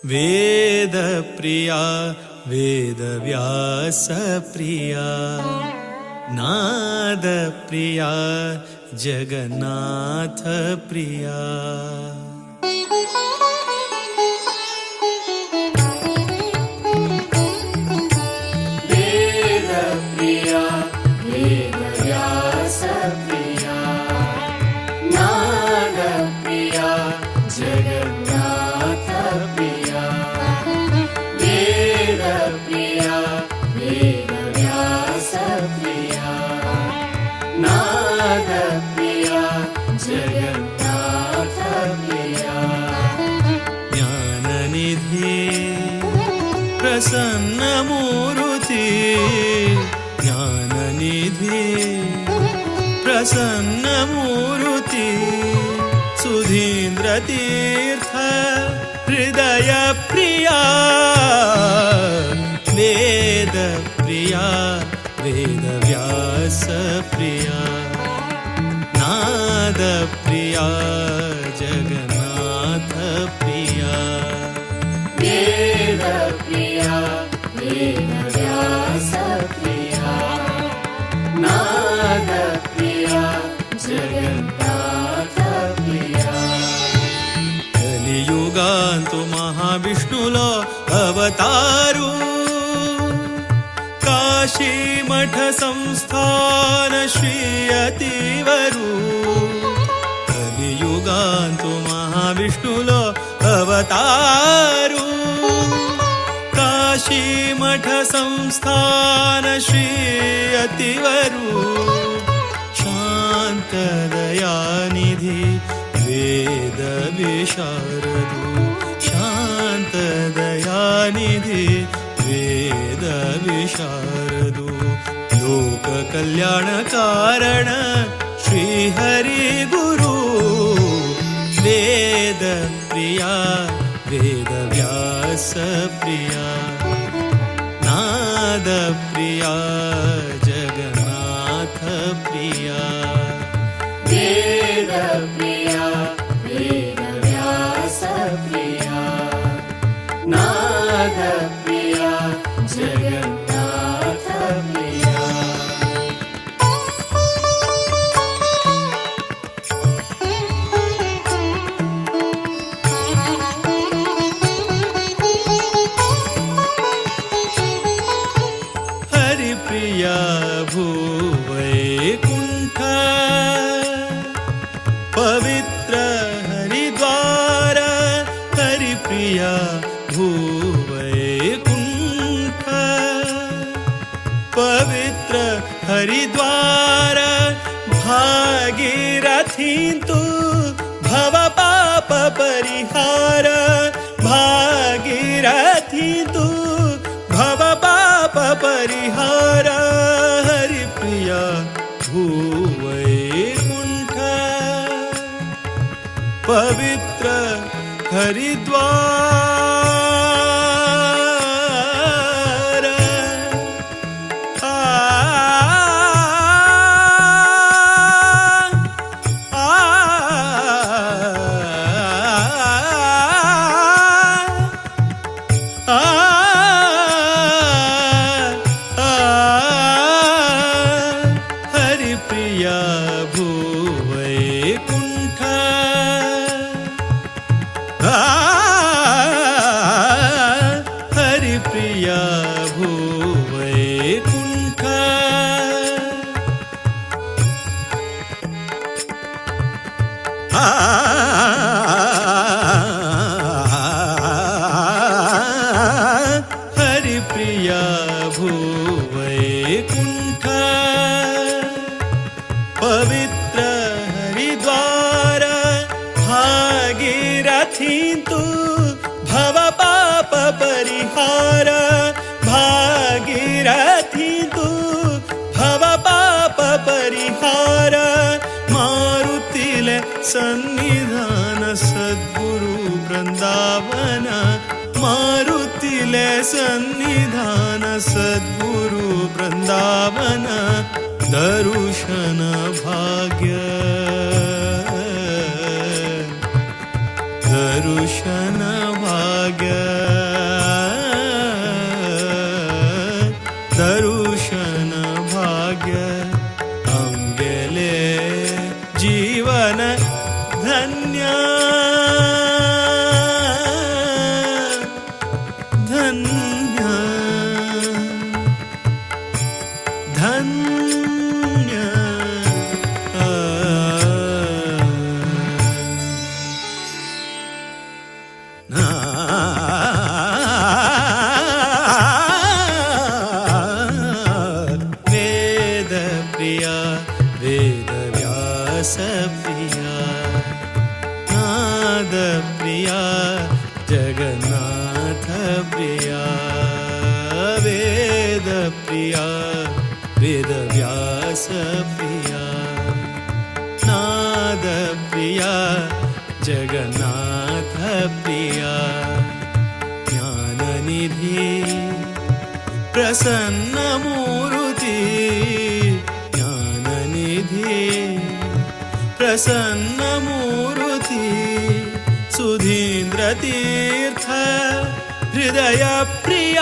वेदप्रिया वेदव्यासप्रिया नादप्रिया जगन्नाथप्रिया वेदप्रिया वेदव्यासप्रिया नादप्रिया जगन्नाथप्रिया वेदप्रिया वेदव्यासप्रिया नादप्रिया जगन्नाथप्रिया ज्ञाननिधि प्रसन्नमूर्ति ज्ञाननिधि प्रसन्नमूर्ति सुधीन्द्रतीर्थ हृदयप्रिया वेदप्रिया वेदव्यासप्रिया नादप्रिया जगन्नाथप्रिया वेदप्रिया वेदव्यासप्रिया नादप्रिया जगन्नाथप्रिया కలియుగాంతు మహావిష్ణులో అవతారు కాశీమఠ సంస్థాన శ్రీ అతివరు కలియుగాంతు మహావిష్ణులో అవతారు కాశీమఠ సంస్థాన శ్రీ అతివరు శాంతదయానిధి वेद विशारदु शांतदयानिधि वेद विशारदु लोक कल्याण कारण श्री हरि गुरु वेद प्रिया वेद व्यास प्रिया नाद प्रिया जगन्नाथ प्रिया वेदप्रिया वेदव्यासप्रिया नादप्रिया जगन्नाथप्रिया हरिप्रिया भूवैकुण्ठ पवित्र हरिद्वार हरिप्रिया भूवैकुण्ठ पवित्र हरिद्वार भागीरथी तु भव पाप परिहार भागीरथी तु भव पाप परिहार हरिप्रिया भूवैकुण्ठ पवित्र हरिद्वार हरिप्रिया भूवैकुण्ठ हरिप्रिया भूवैकुण्ठ हरिप्रिया भूवैकुण्ठ पवित्र हरिद्वार भागीरथी तु भव पाप परिहार भागीरथी तु भव पाप परिहार मारुतिले सन्निधान सद्गुरु वृंदावन मारुतिले सन्निधान सद्गुरु वृंदावन दर्शन भाग्य दर्शन भाग्य ಧನ್ಯ ಧನ್ಯ ಧನ್ಯ ವೇದ ಪ್ರಿಯ ವೇದವ್ಯಾಸ ಪ್ರಿಯ ನಾದ ಪ್ರಿಯ ಜಗನ್ನಾಥ ಪ್ರಿಯ ವೇದ ಪ್ರಿಯ ವೇದವ್ಯಾಸ ಪ್ರಿಯ ನಾದ ಪ್ರಿಯ ಜಗನ್ನಾಥ ಪ್ರಿಯ ಜ್ಞಾನನಿಧಿ ಪ್ರಸನ್ನ ಮೂರುತಿ ಜ್ಞಾನನಿಧಿ ಪ್ರಸನ್ನ ಮೂರುತಿ ಸುಧೀಂದ್ರ ತೀರ್ಥ ಹೃದಯ ಪ್ರಿಯ